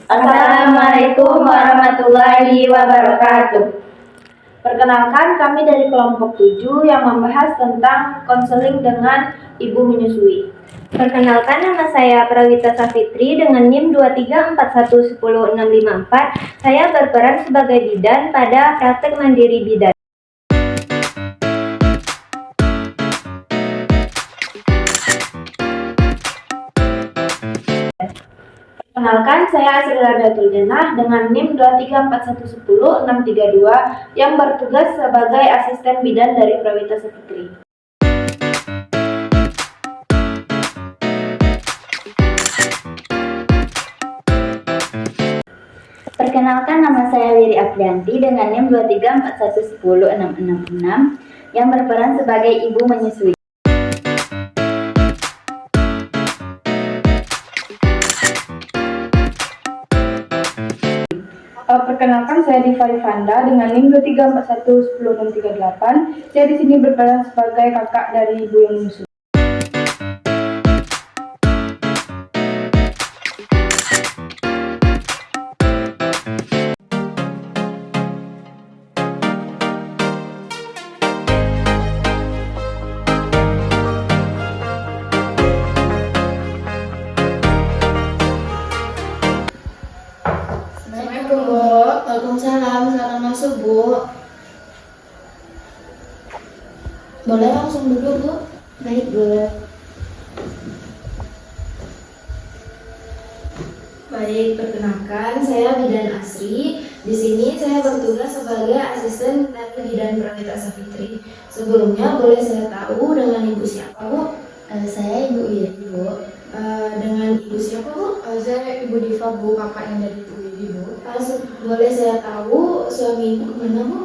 Assalamualaikum warahmatullahi wabarakatuh. Perkenalkan, kami dari kelompok 7 yang membahas tentang konseling dengan ibu menyusui. Perkenalkan, nama saya Prawita Safitri dengan NIM 23411010654. Saya berperan sebagai bidan pada praktek mandiri bidan. Perkenalkan, saya Asrila Datul Jannah dengan NIM 234110632 yang bertugas sebagai asisten bidan dari Prawita Safitri. Perkenalkan, nama saya Wiri Aprianti dengan NIM 234110666 yang berperan sebagai ibu menyusui. Perkenalkan, saya Diva Rifanda dengan NIM 234110638. Saya di sini berperan sebagai kakak dari ibu yang menyusui. Assalamualaikum, Bu. Waalaikumsalam. Selamat masuk, Bu. Boleh langsung duduk, Bu? Baik, Bu. Baik, perkenalkan, saya Bidan Asri. Di sini saya bertugas sebagai asisten dari Bidan Prawita Safitri. Sebelumnya, boleh saya tahu dengan Ibu siapa, Bu? Saya Ibu Wiri, Bu. Dengan Ibu siapa, Bu? Saya Ibu Diva, Bu, kakak yang dari Ibu Widi, Bu. Boleh saya tahu suami Ibu kemana, Bu?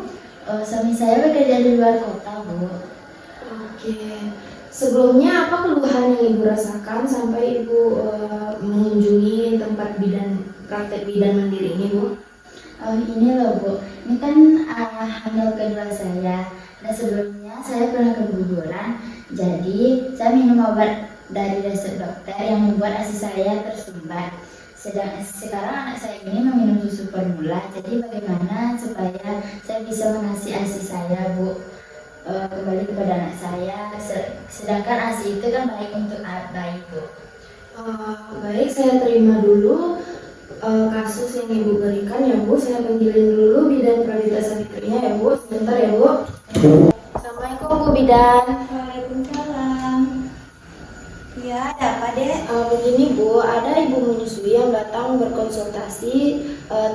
Suami saya bekerja di luar kota, Bu. Oke. Sebelumnya apa keluhan yang Ibu rasakan sampai Ibu mengunjungi tempat praktek bidan mandiri ini, Bu? Ini loh, Bu. Ini kan hamil kedua saya. Dan sebelumnya saya pernah keguguran. Jadi saya minum obat dari resep dokter yang membuat ASI saya tersumbat. Sekarang anak saya ini meminum susu formula. Jadi bagaimana supaya saya bisa mengasihi ASI saya, Bu, kembali kepada anak saya. Sedangkan ASI itu kan baik untuk bayi, Bu. Baik, saya terima dulu kasus yang Ibu berikan ya, Bu. Saya panggilin dulu Bidan Prawita Safitrinya ya, Bu. Sebentar ya, Bu. Assalamualaikum, Bu Bidan. Waalaikumsalam. Ya, ada apa, Dek? Begini, Bu, ada ibu menyusui yang datang berkonsultasi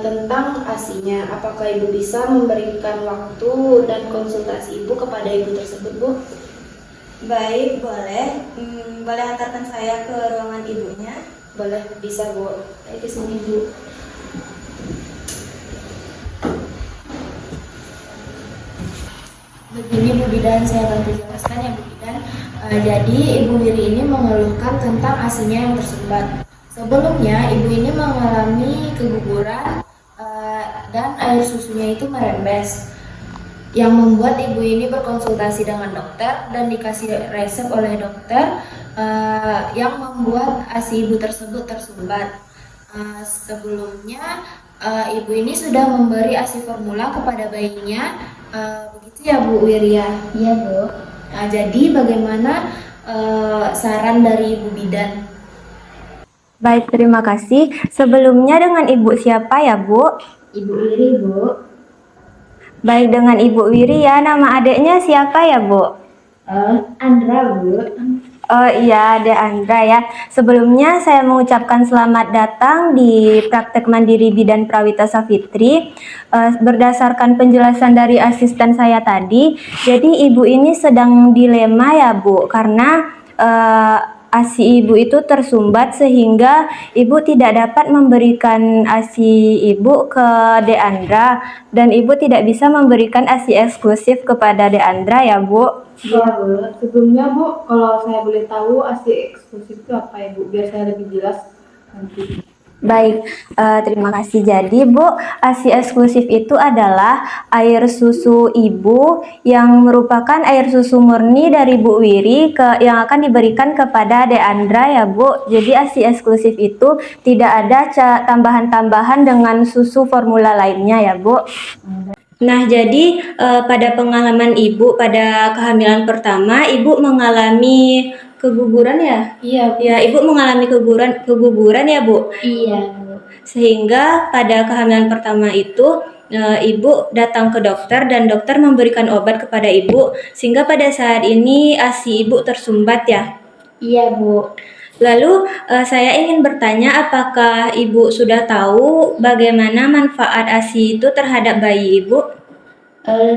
tentang ASI-nya. Apakah Ibu bisa memberikan waktu dan konsultasi Ibu kepada ibu tersebut, Bu? Baik, boleh. Boleh antarkan saya ke ruangan ibunya? Boleh, bisa, Bu. Ayo ke sini, Bu. Begini, Bu Bidan, saya bantu jelaskan ya, Bu Bidan. Jadi Ibu Wiri ini mengeluhkan tentang ASI-nya yang tersumbat. Sebelumnya Ibu ini mengalami keguguran dan air susunya itu merembes, yang membuat Ibu ini berkonsultasi dengan dokter dan dikasih resep oleh dokter yang membuat ASI Ibu tersebut tersumbat. Sebelumnya Ibu ini sudah memberi ASI formula kepada bayinya, begitu ya, Bu Wiria? Iya, Bu. Nah, jadi bagaimana saran dari Ibu Bidan? Baik, terima kasih. Sebelumnya dengan Ibu siapa ya, Bu? Ibu Wiri, Bu. Baik, dengan Ibu Wiri ya. Nama adiknya siapa ya, Bu? Andra, Bu. Oh iya, Dek Andra ya. Sebelumnya saya mengucapkan selamat datang di praktek mandiri bidan Prawita Safitri. Berdasarkan penjelasan dari asisten saya tadi, jadi ibu ini sedang dilema ya, Bu, karena ASI ibu itu tersumbat sehingga ibu tidak dapat memberikan ASI ibu ke Dek Andra, dan ibu tidak bisa memberikan ASI eksklusif kepada Dek Andra ya, Bu. Iya, Bu. Sebelumnya, Bu, kalau saya boleh tahu ASI eksklusif itu apa ya, Bu? Biar saya lebih jelas nanti. Baik, terima kasih. Jadi, Bu, ASI eksklusif itu adalah air susu ibu yang merupakan air susu murni dari Bu Wiri yang akan diberikan kepada Dek Andra ya, Bu. Jadi, ASI eksklusif itu tidak ada tambahan-tambahan dengan susu formula lainnya ya, Bu. Nah, jadi pada pengalaman Ibu pada kehamilan pertama, Ibu mengalami keguguran ya? Iya, Bu. Ya, Ibu mengalami keguguran ya, Bu. Iya, Bu. Sehingga pada kehamilan pertama itu Ibu datang ke dokter dan dokter memberikan obat kepada Ibu sehingga pada saat ini ASI Ibu tersumbat ya. Iya, Bu. Lalu saya ingin bertanya apakah Ibu sudah tahu bagaimana manfaat ASI itu terhadap bayi Ibu?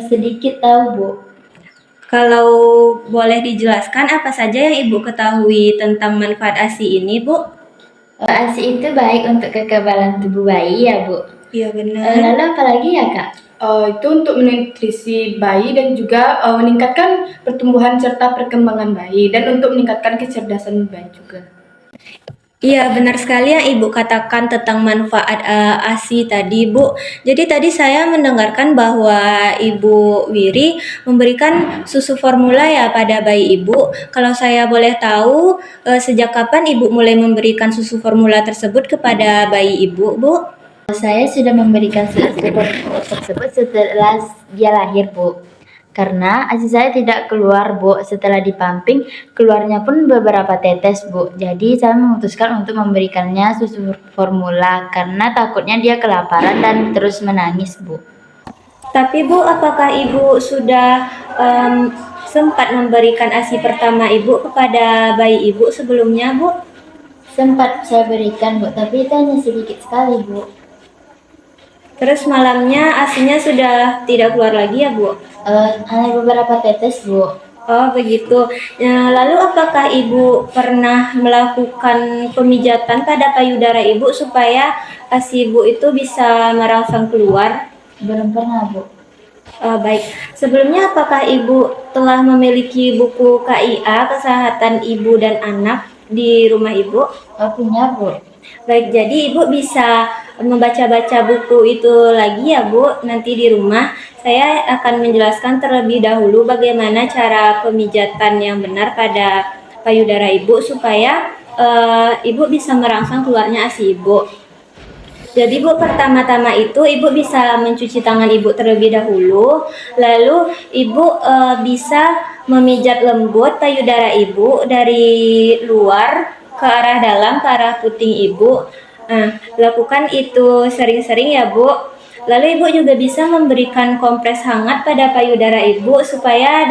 Sedikit tahu, Bu. Kalau boleh dijelaskan apa saja yang Ibu ketahui tentang manfaat ASI ini, Bu? ASI itu baik untuk kekebalan tubuh bayi ya, Bu. Iya benar. Lalu apa lagi ya, Kak? Itu untuk menutrisi bayi dan juga meningkatkan pertumbuhan serta perkembangan bayi dan untuk meningkatkan kecerdasan bayi juga. Iya, benar sekali yang Ibu katakan tentang manfaat ASI tadi, Bu. Jadi tadi saya mendengarkan bahwa Ibu Wiri memberikan susu formula ya pada bayi Ibu. Kalau saya boleh tahu, sejak kapan Ibu mulai memberikan susu formula tersebut kepada bayi Ibu, Bu? Saya sudah memberikan susu formula tersebut setelah dia lahir, Bu. Karena ASI saya tidak keluar, Bu. Setelah dipamping, keluarnya pun beberapa tetes, Bu. Jadi saya memutuskan untuk memberikannya susu formula karena takutnya dia kelaparan dan terus menangis, Bu. Tapi Bu, apakah Ibu sudah sempat memberikan ASI pertama Ibu kepada bayi Ibu sebelumnya, Bu? Sempat saya berikan, Bu, tapi itu hanya sedikit sekali, Bu. Terus malamnya ASINya sudah tidak keluar lagi ya, Bu? Hanya beberapa tetes, Bu. Oh begitu. Lalu apakah Ibu pernah melakukan pemijatan pada payudara Ibu supaya ASI Ibu itu bisa merangsang keluar? Belum pernah, Bu. Baik. Sebelumnya apakah Ibu telah memiliki buku KIA Kesehatan Ibu dan Anak di rumah Ibu? Punya, Bu. Baik, jadi Ibu bisa membaca-baca buku itu lagi ya, Bu. Nanti di rumah saya akan menjelaskan terlebih dahulu bagaimana cara pemijatan yang benar pada payudara Ibu supaya Ibu bisa merangsang keluarnya ASI Ibu. Jadi Bu, pertama-tama itu Ibu bisa mencuci tangan Ibu terlebih dahulu, lalu Ibu bisa memijat lembut payudara Ibu dari luar ke arah dalam, ke arah puting Ibu. Lakukan itu sering-sering ya, Bu. Lalu Ibu juga bisa memberikan kompres hangat pada payudara Ibu supaya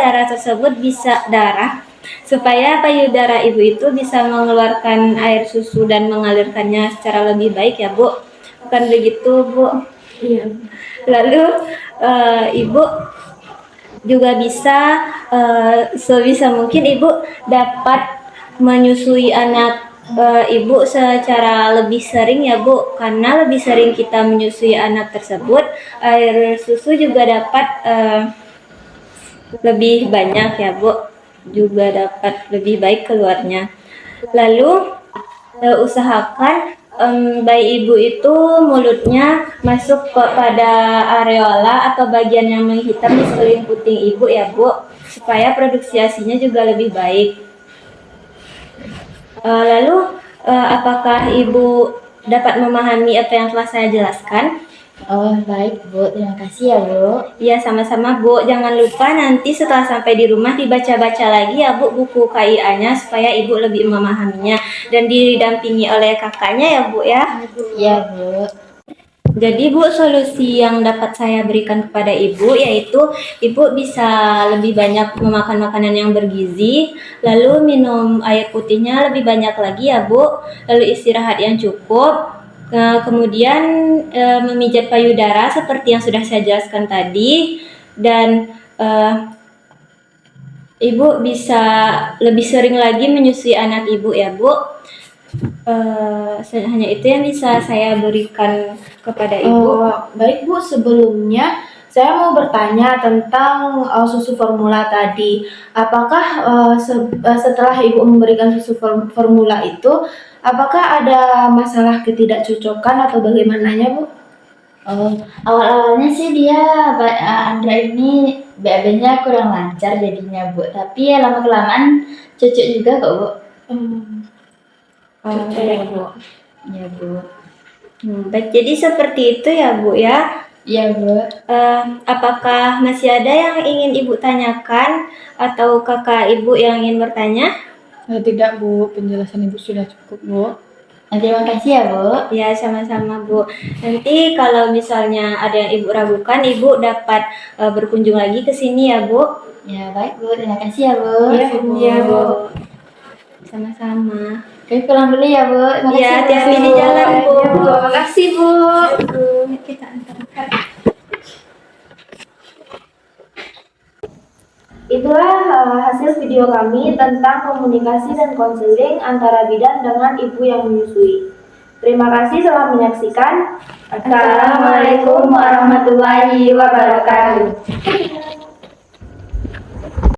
supaya payudara Ibu itu bisa mengeluarkan air susu dan mengalirkannya secara lebih baik ya, Bu. Bukan begitu, Bu? Iya. Lalu Ibu juga bisa sebisa mungkin Ibu dapat menyusui anak Ibu secara lebih sering ya, Bu, karena lebih sering kita menyusui anak tersebut, air susu juga dapat lebih banyak ya, Bu, juga dapat lebih baik keluarnya. Lalu usahakan bayi Ibu itu mulutnya masuk pada areola atau bagian yang menghitam di sekeliling puting Ibu ya, Bu, supaya produksi ASINya juga lebih baik. Lalu apakah Ibu dapat memahami apa yang telah saya jelaskan? Oh, baik, Bu. Terima kasih ya, Bu. Ya, sama-sama, Bu. Jangan lupa nanti setelah sampai di rumah dibaca-baca lagi ya, Bu, buku KIA-nya supaya Ibu lebih memahaminya dan didampingi oleh kakaknya ya, Bu ya. Iya, Bu. Jadi Bu, solusi yang dapat saya berikan kepada Ibu yaitu Ibu bisa lebih banyak memakan makanan yang bergizi, lalu minum air putihnya lebih banyak lagi ya, Bu, lalu istirahat yang cukup, kemudian memijat payudara seperti yang sudah saya jelaskan tadi, dan Ibu bisa lebih sering lagi menyusui anak Ibu ya, Bu. Hanya itu yang bisa saya berikan kepada Ibu. Baik, Bu, sebelumnya Saya mau bertanya tentang susu formula tadi. Apakah setelah Ibu memberikan susu formula itu, apakah ada masalah ketidakcocokan atau bagaimananya, Bu? Oh, awal-awalnya sih dia Andra ini BAB-nya kurang lancar jadinya Bu. Tapi ya lama-kelamaan cocok juga kok Bu. Oh, ya, Bu. Ya Bu. Baik, jadi seperti itu ya, Bu ya. Iya Bu. Apakah masih ada yang ingin Ibu tanyakan atau kakak Ibu yang ingin bertanya? Tidak Bu, penjelasan Ibu sudah cukup Bu. Terima kasih ya Bu. Ya, sama-sama Bu. Nanti kalau misalnya ada yang Ibu ragukan, Ibu dapat berkunjung lagi ke sini ya Bu. Ya baik Bu, terima kasih ya Bu. Iya Bu. Sama-sama. Oke, pulang dulu ya Bu. Terima kasih, Iya, Bu. hati-hati di jalan Bu. Terima kasih, Bu. Kita antarkan. Itulah hasil video kami tentang komunikasi dan konseling antara bidan dengan ibu yang menyusui. Terima kasih telah menyaksikan. Assalamualaikum warahmatullahi wabarakatuh.